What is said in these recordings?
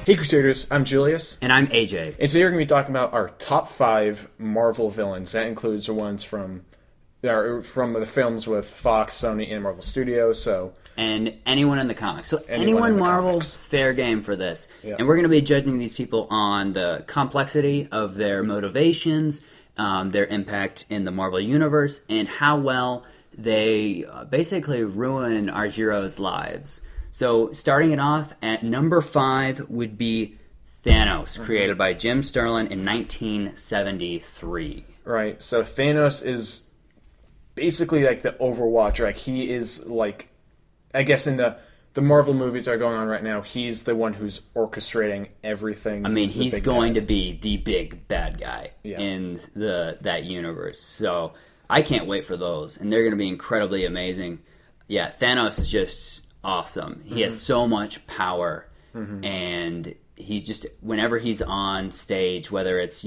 Hey Crusaders, I'm Julius. And I'm AJ. And today we're going to be talking about our top 5 Marvel villains. That includes the ones from the films with Fox, Sony, and Marvel Studios. And anyone in the comics. So anyone Marvel's fair game for this. Yeah. And we're going to be judging these people on the complexity of their motivations, their impact in the Marvel Universe, and how well they basically ruin our heroes' lives. So starting it off at number 5 would be Thanos, created by Jim Starlin in 1973. Right, so Thanos is basically like the Overwatch. Like, he is like, I guess in the Marvel movies that are going on right now, he's the one who's orchestrating everything. I mean, he's going to be the big bad guy in that universe. So I can't wait for those, and they're going to be incredibly amazing. Yeah, Thanos is just awesome. He has so much power, and he's just, whenever he's on stage, whether it's,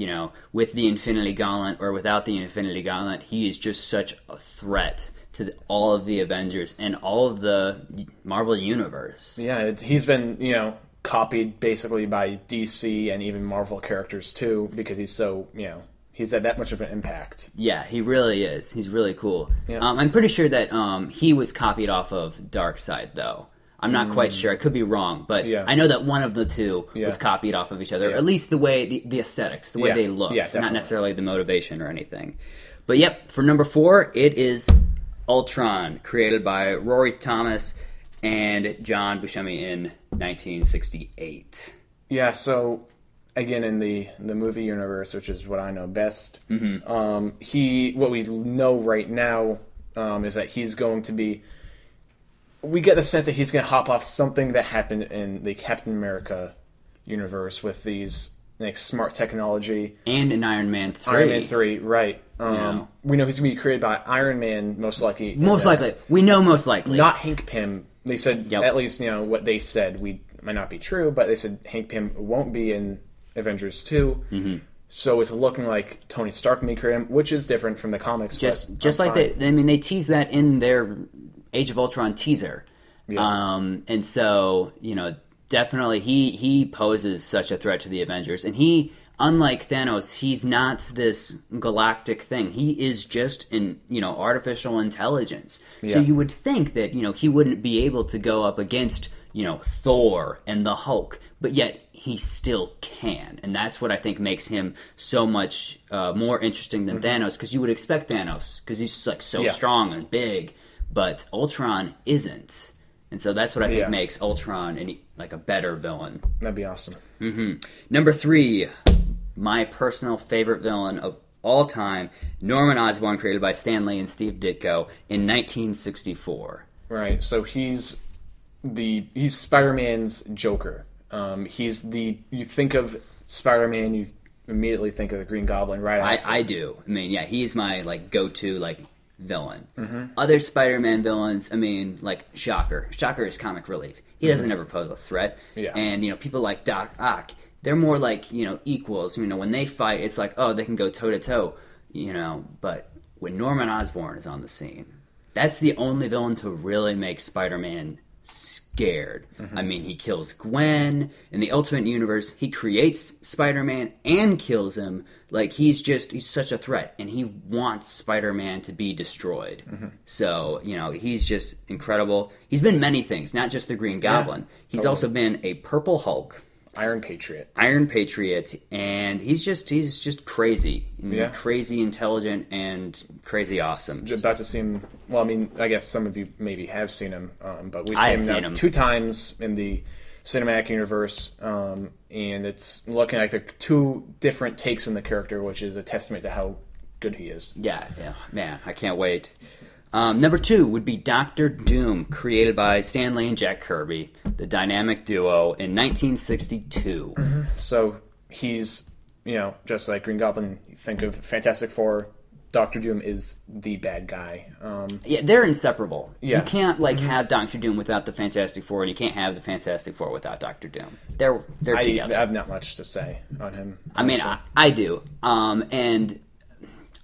with the Infinity Gauntlet or without the Infinity Gauntlet, he is just such a threat to all of the Avengers and all of the Marvel Universe. Yeah, he's been, copied basically by DC and even Marvel characters too, because he's so, he's had that much of an impact. Yeah, he really is. He's really cool. Yeah. I'm pretty sure that he was copied off of Darkseid, though. I'm not quite sure. I could be wrong, but I know that one of the two was copied off of each other. At least the way, the aesthetics, the way they looked. Yeah, not necessarily the motivation or anything. But yep, for number 4, it is Ultron, created by Rory Thomas and John Buscemi in 1968. Yeah, so again, in the movie universe, which is what I know best, what we know right now is that he's going to be. We get the sense that he's going to hop off something that happened in the Captain America universe with these smart technology. And in Iron Man 3. Iron Man 3, right. We know he's going to be created by Iron Man, most likely. Most likely. We know most likely. Not Hank Pym. They said, at least, what they said might not be true, but they said Hank Pym won't be in Avengers 2. So it's looking like Tony Stark may create him, which is different from the comics. Just like they teased that in their Age of Ultron teaser. And so, definitely he poses such a threat to the Avengers. And he, unlike Thanos, he's not this galactic thing. He is just an, artificial intelligence. So you would think that, he wouldn't be able to go up against, Thor and the Hulk. But yet he still can. And that's what I think makes him so much more interesting than Thanos. Because you would expect Thanos, because he's like so strong and big. But Ultron isn't. And so that's what I think makes Ultron a better villain. That'd be awesome. Number 3, my personal favorite villain of all time, Norman Osborn, created by Stan Lee and Steve Ditko in 1964. Right, so he's Spider-Man's Joker. You think of Spider-Man, you immediately think of the Green Goblin, right? I do. I mean, he's my go-to villain. Other Spider-Man villains, Shocker. Shocker is comic relief. He doesn't ever pose a threat. And people like Doc Ock, they're more equals. When they fight, it's like, oh, they can go toe to toe. But when Norman Osborn is on the scene, that's the only villain to really make Spider-Man scared. He kills Gwen. In the Ultimate Universe, he creates Spider-Man and kills him. He's such a threat, and he wants Spider-Man to be destroyed. So, he's just incredible. He's been many things, not just the Green Goblin. He's also been a Purple Hulk. Iron Patriot, and he's just crazy, crazy intelligent and crazy awesome. Just about to see him. Well, I guess some of you maybe have seen him, but we've seen him 2 times in the cinematic universe, and it's looking like they're 2 different takes on the character, which is a testament to how good he is. Yeah, man, I can't wait. Number 2 would be Doctor Doom, created by Stan Lee and Jack Kirby, the dynamic duo, in 1962. So he's, just like Green Goblin, you think of Fantastic Four, Doctor Doom is the bad guy. They're inseparable. You can't have Doctor Doom without the Fantastic Four, and you can't have the Fantastic Four without Doctor Doom. They're together. I have not much to say on him. I do. And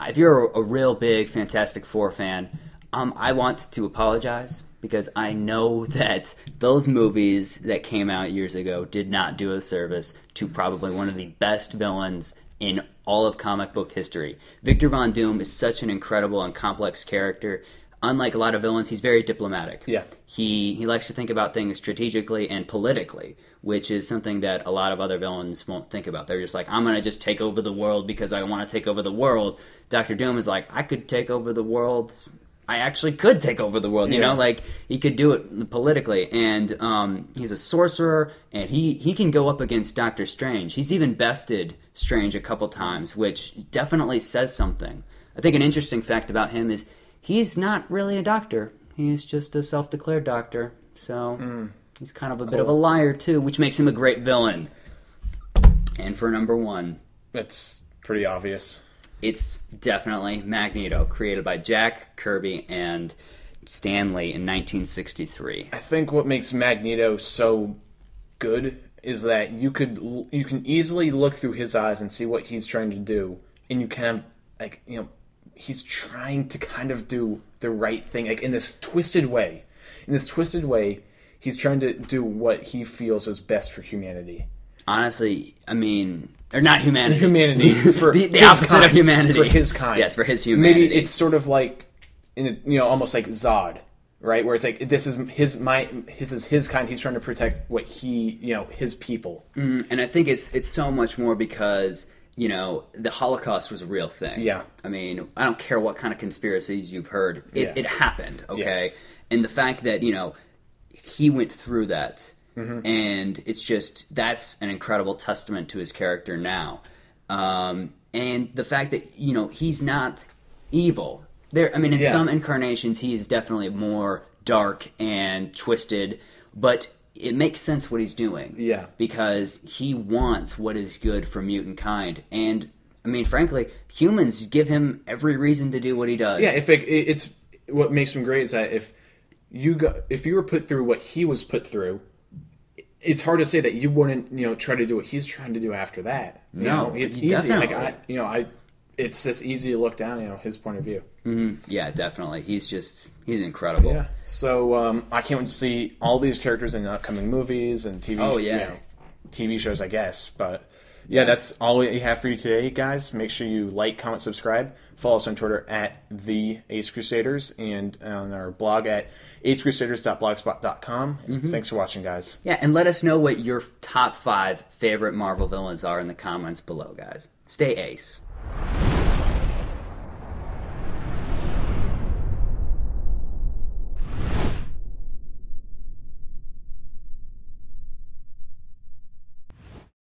if you're a real big Fantastic Four fan, I want to apologize because I know that those movies that came out years ago did not do a service to probably one of the best villains in all of comic book history. Victor Von Doom is such an incredible and complex character. Unlike a lot of villains, he's very diplomatic. Yeah. He likes to think about things strategically and politically, which is something that a lot of other villains won't think about. They're just like, I'm going to just take over the world because I want to take over the world. Dr. Doom is like, I could take over the world. I actually could take over the world, you know? Like, he could do it politically. And he's a sorcerer, and he can go up against Doctor Strange. He's even bested Strange a couple times, which definitely says something. I think an interesting fact about him is he's not really a doctor. He's just a self-declared doctor. So he's kind of a bit of a liar, too, which makes him a great villain. And for number one... That's pretty obvious. It's definitely Magneto, created by Jack Kirby and Stan Lee in 1963. I think what makes Magneto so good is that you can easily look through his eyes and see what he's trying to do, and you kind of, like, you know, he's trying to kind of do the right thing, like in this twisted way. In this twisted way, he's trying to do what he feels is best for humanity. Honestly, I mean, or not humanity. Humanity for the opposite kind, of humanity. For his kind. Yes, for his humanity. Maybe it's sort of like, almost like Zod, right? Where it's like, this is his kind. He's trying to protect what his people. And I think it's so much more because, the Holocaust was a real thing. Yeah. I mean, I don't care what kind of conspiracies you've heard. It happened, okay? Yeah. And the fact that, he went through that. And it's just, that's an incredible testament to his character now. And the fact that, he's not evil. In some incarnations, he is definitely more dark and twisted, but it makes sense what he's doing. Yeah. Because he wants what is good for mutant kind. And, frankly, humans give him every reason to do what he does. Yeah, it's what makes him great is that if you were put through what he was put through, it's hard to say that you wouldn't, try to do what he's trying to do after that. No, it's easy. definitely. Like it's just easy to look down, his point of view. Mm-hmm. Yeah, definitely. He's incredible. Yeah. So I can't wait to see all these characters in upcoming movies and TV. Oh yeah, TV shows, I guess. But yeah, that's all we have for you today, guys. Make sure you like, comment, subscribe. Follow us on Twitter at the Ace Crusaders and on our blog at acecrusaders.blogspot.com. Mm-hmm. Thanks for watching, guys. Yeah, and let us know what your top 5 favorite Marvel villains are in the comments below, guys. Stay ace.